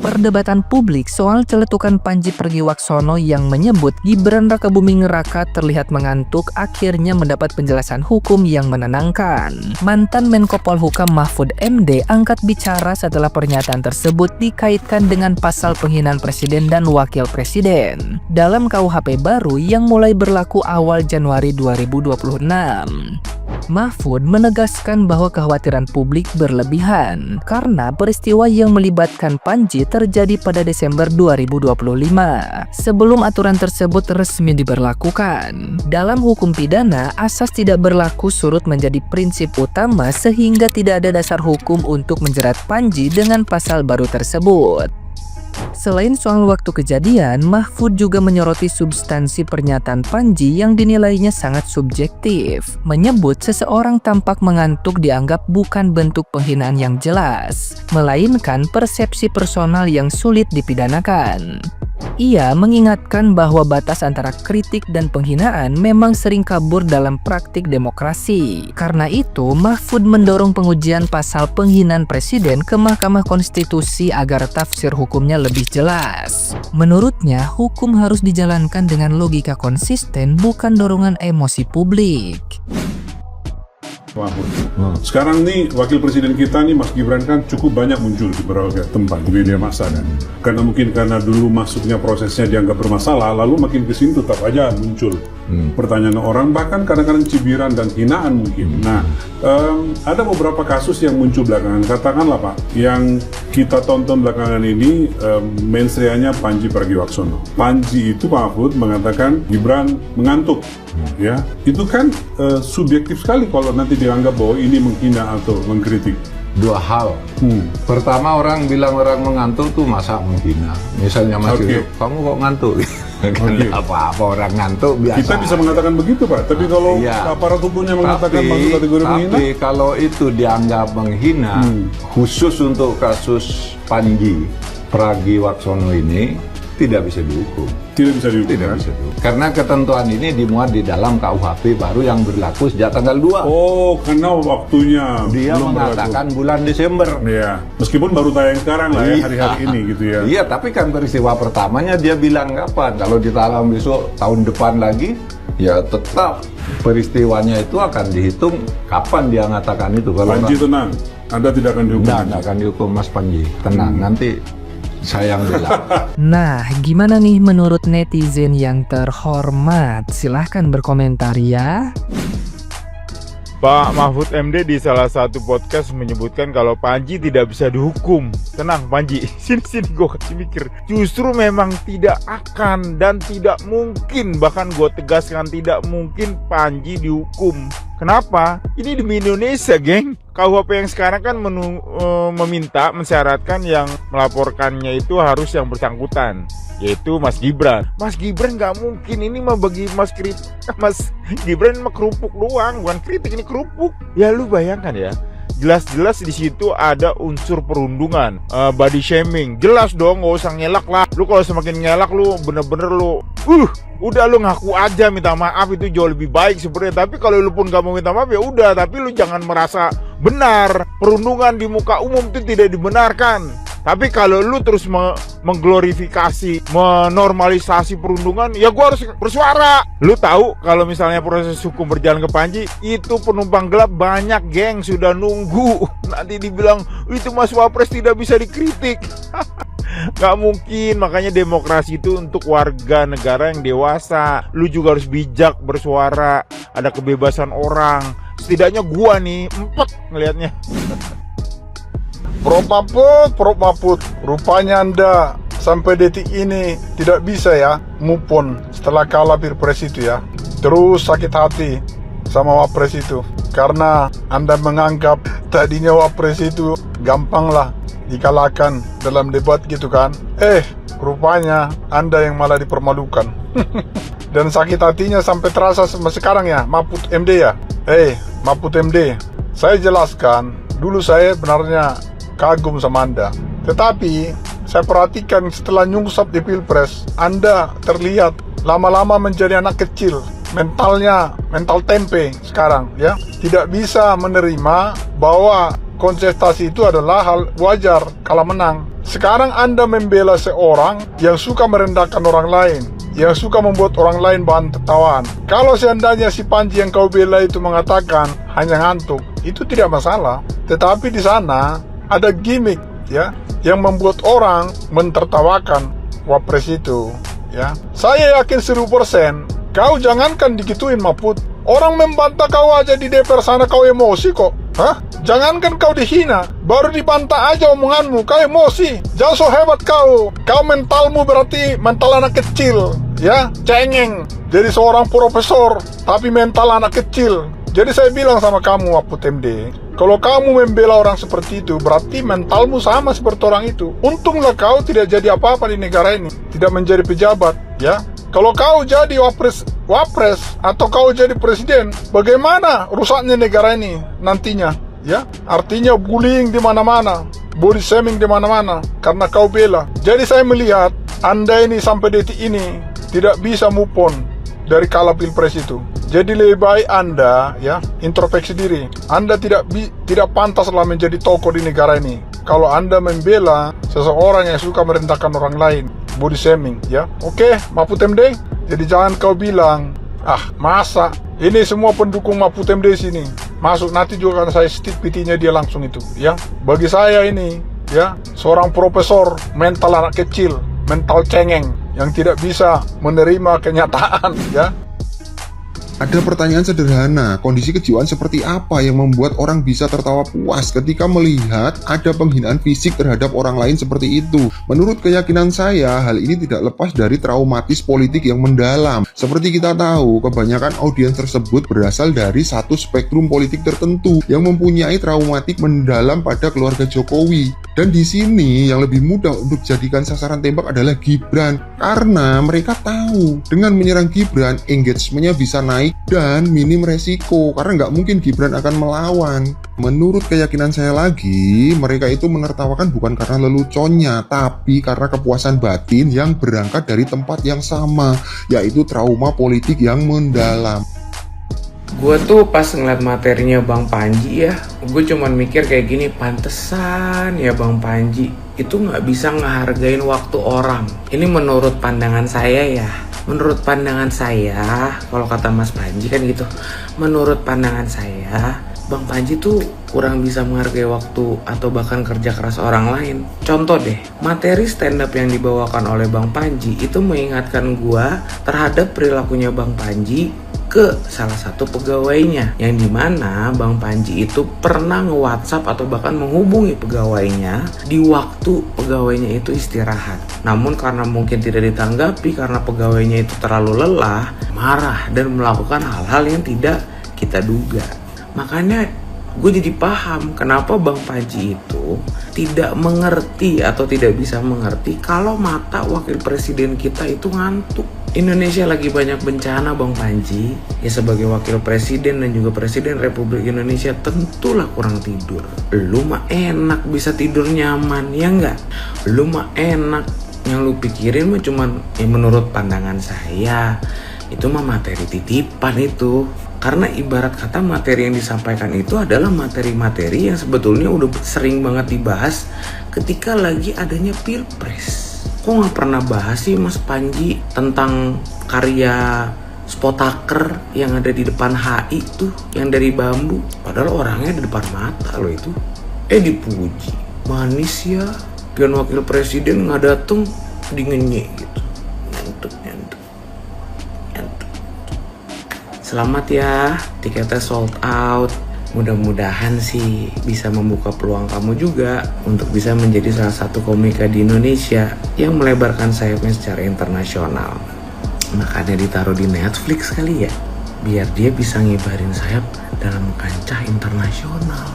Perdebatan publik soal celetukan Panji Pragiwaksono yang menyebut Gibran Rakabuming Raka terlihat mengantuk akhirnya mendapat penjelasan hukum yang menenangkan. Mantan Menko Polhukam Mahfud MD angkat bicara setelah pernyataan tersebut dikaitkan dengan pasal penghinaan presiden dan wakil presiden dalam KUHP baru yang mulai berlaku awal Januari 2026. Mahfud menegaskan bahwa kekhawatiran publik berlebihan karena peristiwa yang melibatkan Panji terjadi pada Desember 2025 sebelum aturan tersebut resmi diberlakukan. Dalam hukum pidana, asas tidak berlaku surut menjadi prinsip utama sehingga tidak ada dasar hukum untuk menjerat Panji dengan pasal baru tersebut. Selain soal waktu kejadian, Mahfud juga menyoroti substansi pernyataan Panji yang dinilainya sangat subjektif. Menyebut seseorang tampak mengantuk dianggap bukan bentuk penghinaan yang jelas, melainkan persepsi personal yang sulit dipidanakan. Ia mengingatkan bahwa batas antara kritik dan penghinaan memang sering kabur dalam praktik demokrasi. Karena itu, Mahfud mendorong pengujian pasal penghinaan presiden ke Mahkamah Konstitusi agar tafsir hukumnya lebih jelas. Menurutnya, hukum harus dijalankan dengan logika konsisten, bukan dorongan emosi publik. Sekarang nih wakil presiden kita nih Mas Gibran kan cukup banyak muncul di berbagai tempat di media massa kan. Karena dulu masuknya prosesnya dianggap bermasalah, lalu makin kesini tetap aja muncul pertanyaan orang, bahkan kadang-kadang cibiran dan hinaan mungkin. Nah, ada beberapa kasus yang muncul belakangan. Katakanlah Pak, yang kita tonton belakangan ini mensreanya Panji Pragiwaksono. Panji itu Pak Mahfud mengatakan Gibran mengantuk. Ya, itu kan subjektif sekali kalau nanti dianggap bahwa ini menghina atau mengkritik. Dua hal. Pertama, orang bilang orang mengantuk tuh masa menghina. Misalnya Mas Yusuf, kamu kok ngantuk? Apa-apa orang ngantuk biasa. Kita bisa mengatakan begitu Pak, tapi kalau aparat hukumnya mengatakan masuk kategori menghina. Tapi kalau itu dianggap menghina, khusus untuk kasus Panji Pragiwaksono ini, tidak bisa dihukum. Tidak bisa dihukum. Tidak bisa dihukum. Karena ketentuan ini dimuat di dalam KUHP baru yang berlaku sejak tanggal 2. Oh, karena waktunya dia belum mengatakan berlaku. Bulan Desember. Iya. Meskipun baru tayang sekarang lah ya, hari-hari ini gitu ya. Iya, tapi kan peristiwa pertamanya dia bilang kapan? Kalau ditalang besok tahun depan lagi, ya tetap peristiwanya itu akan dihitung kapan dia mengatakan itu. Kalau Panji tenang, Anda tidak akan dihukum. Tidak akan dihukum Mas Panji. Tenang, nanti saya yang bilang. Nah, gimana nih menurut netizen yang terhormat? Silahkan berkomentar ya. Pak Mahfud MD di salah satu podcast menyebutkan kalau Panji tidak bisa dihukum. Tenang Panji, sini gue kasih mikir. Justru memang tidak akan dan tidak mungkin, bahkan gue tegaskan tidak mungkin Panji dihukum. Kenapa? Ini demi Indonesia, geng. KUHP yang sekarang kan meminta, mensyaratkan yang melaporkannya itu harus yang bersangkutan, yaitu Mas Gibran. Mas Gibran nggak mungkin, ini mah bagi Mas Gibran mah kerupuk doang, bukan kritik, ini kerupuk. Ya lu bayangkan ya, jelas-jelas di situ ada unsur perundungan, body shaming. Jelas dong, nggak usah ngelak lah. Lu kalau semakin ngelak lu bener-bener lu, udah lu ngaku aja minta maaf, itu jauh lebih baik sebenarnya. Tapi kalau lu pun gak mau minta maaf ya udah, tapi lu jangan merasa benar. Perundungan di muka umum itu tidak dibenarkan. Tapi kalau lu terus mengglorifikasi, menormalisasi perundungan, ya gua harus bersuara. Lu tahu kalau misalnya proses hukum berjalan ke Panji, itu penumpang gelap banyak, geng, sudah nunggu. Nanti dibilang itu Mas Wapres tidak bisa dikritik. Gak mungkin, makanya demokrasi itu untuk warga negara yang dewasa. Lu juga harus bijak bersuara, ada kebebasan orang. Setidaknya gua nih empet ngelihatnya. Prof Mahfud, rupanya Anda sampai detik ini tidak bisa ya move on setelah kalah Pilpres itu ya. Terus sakit hati sama Wapres itu karena Anda menganggap tadinya Wapres itu gampang lah dikalahkan dalam debat gitu kan. Rupanya Anda yang malah dipermalukan. Dan sakit hatinya sampai terasa sekarang ya, Mahfud MD ya. Mahfud MD, saya jelaskan, dulu saya benarnya kagum sama Anda. Tetapi saya perhatikan setelah nyungsap di Pilpres, Anda terlihat lama-lama menjadi anak kecil. Mental tempe sekarang ya. Tidak bisa menerima bahwa kontestasi itu adalah hal wajar kalau menang. Sekarang Anda membela seorang yang suka merendahkan orang lain, yang suka membuat orang lain bahan tertawaan. Kalau seandainya si Panji yang kau bela itu mengatakan hanya ngantuk, itu tidak masalah. Tetapi di sana ada gimmick ya, yang membuat orang mentertawakan Wapres itu ya. Saya yakin 1000%, kau jangankan digituin Mahfud, orang membantah kau aja di DPR sana kau emosi kok. Hah? Jangankan kau dihina, baru dibantah aja omonganmu, kau emosi. Jangan so hebat kau. Kau mentalmu berarti mental anak kecil, ya, cengeng. Jadi seorang profesor, tapi mental anak kecil. Jadi saya bilang sama kamu, Mahfud MD, kalau kamu membela orang seperti itu, berarti mentalmu sama seperti orang itu. Untunglah kau tidak jadi apa-apa di negara ini, tidak menjadi pejabat, ya. Kalau kau jadi wapres atau kau jadi presiden, bagaimana rusaknya negara ini nantinya? Ya, artinya bullying di mana-mana, body shaming di mana-mana karena kau bela. Jadi saya melihat Anda ini sampai detik ini tidak bisa move on dari kalah pilpres itu. Jadi lebih baik Anda ya introspeksi diri. Anda tidak pantaslah menjadi tokoh di negara ini kalau Anda membela seseorang yang suka merendahkan orang lain, body shaming ya. Oke, Mahfud MD. Jadi jangan kau bilang, masa ini semua pendukung Mahfud MD sini masuk, nanti juga kan saya stick PT-nya dia langsung itu ya. Bagi saya ini ya seorang profesor mental anak kecil, mental cengeng yang tidak bisa menerima kenyataan ya. Ada pertanyaan sederhana, kondisi kejiwaan seperti apa yang membuat orang bisa tertawa puas ketika melihat ada penghinaan fisik terhadap orang lain seperti itu? Menurut keyakinan saya, hal ini tidak lepas dari traumatis politik yang mendalam. Seperti kita tahu, kebanyakan audiens tersebut berasal dari satu spektrum politik tertentu yang mempunyai traumatik mendalam pada keluarga Jokowi. Dan di sini yang lebih mudah untuk dijadikan sasaran tembak adalah Gibran, karena mereka tahu dengan menyerang Gibran, engagementnya bisa naik dan minim resiko, karena nggak mungkin Gibran akan melawan. Menurut keyakinan saya lagi, mereka itu menertawakan bukan karena leluconnya, tapi karena kepuasan batin yang berangkat dari tempat yang sama, yaitu trauma politik yang mendalam. Gue tuh pas ngeliat materinya Bang Panji ya, gue cuman mikir kayak gini, pantesan ya Bang Panji itu nggak bisa ngehargain waktu orang. Ini menurut pandangan saya ya. Menurut pandangan saya, kalau kata Mas Panji kan gitu, menurut pandangan saya, Bang Panji tuh kurang bisa menghargai waktu atau bahkan kerja keras orang lain. Contoh deh, materi stand up yang dibawakan oleh Bang Panji itu mengingatkan gua terhadap perilakunya Bang Panji ke salah satu pegawainya, yang dimana Bang Panji itu pernah nge-WhatsApp atau bahkan menghubungi pegawainya di waktu pegawainya itu istirahat. Namun karena mungkin tidak ditanggapi karena pegawainya itu terlalu lelah, marah dan melakukan hal-hal yang tidak kita duga. Makanya gue jadi paham kenapa Bang Panji itu tidak mengerti atau tidak bisa mengerti kalau mata wakil presiden kita itu ngantuk. Indonesia lagi banyak bencana Bang Panji. Ya sebagai wakil presiden dan juga presiden Republik Indonesia tentulah kurang tidur. Lu mah enak bisa tidur nyaman, ya enggak? Lu mah enak, yang lu pikirin mah cuman menurut pandangan saya itu mah materi titipan itu. Karena ibarat kata materi yang disampaikan itu adalah materi-materi yang sebetulnya udah sering banget dibahas ketika lagi adanya pilpres. Kok nggak pernah bahas sih Mas Panji tentang karya spotaker yang ada di depan HI tuh, yang dari bambu, padahal orangnya di depan mata loh itu. Dipuji, manis ya, pion wakil presiden nggak dateng, dingenye gitu, nyantuk. Selamat ya, tiketnya sold out. Mudah-mudahan sih bisa membuka peluang kamu juga untuk bisa menjadi salah satu komika di Indonesia yang melebarkan sayapnya secara internasional. Makanya ditaruh di Netflix kali ya, biar dia bisa ngibarin sayap dalam kancah internasional.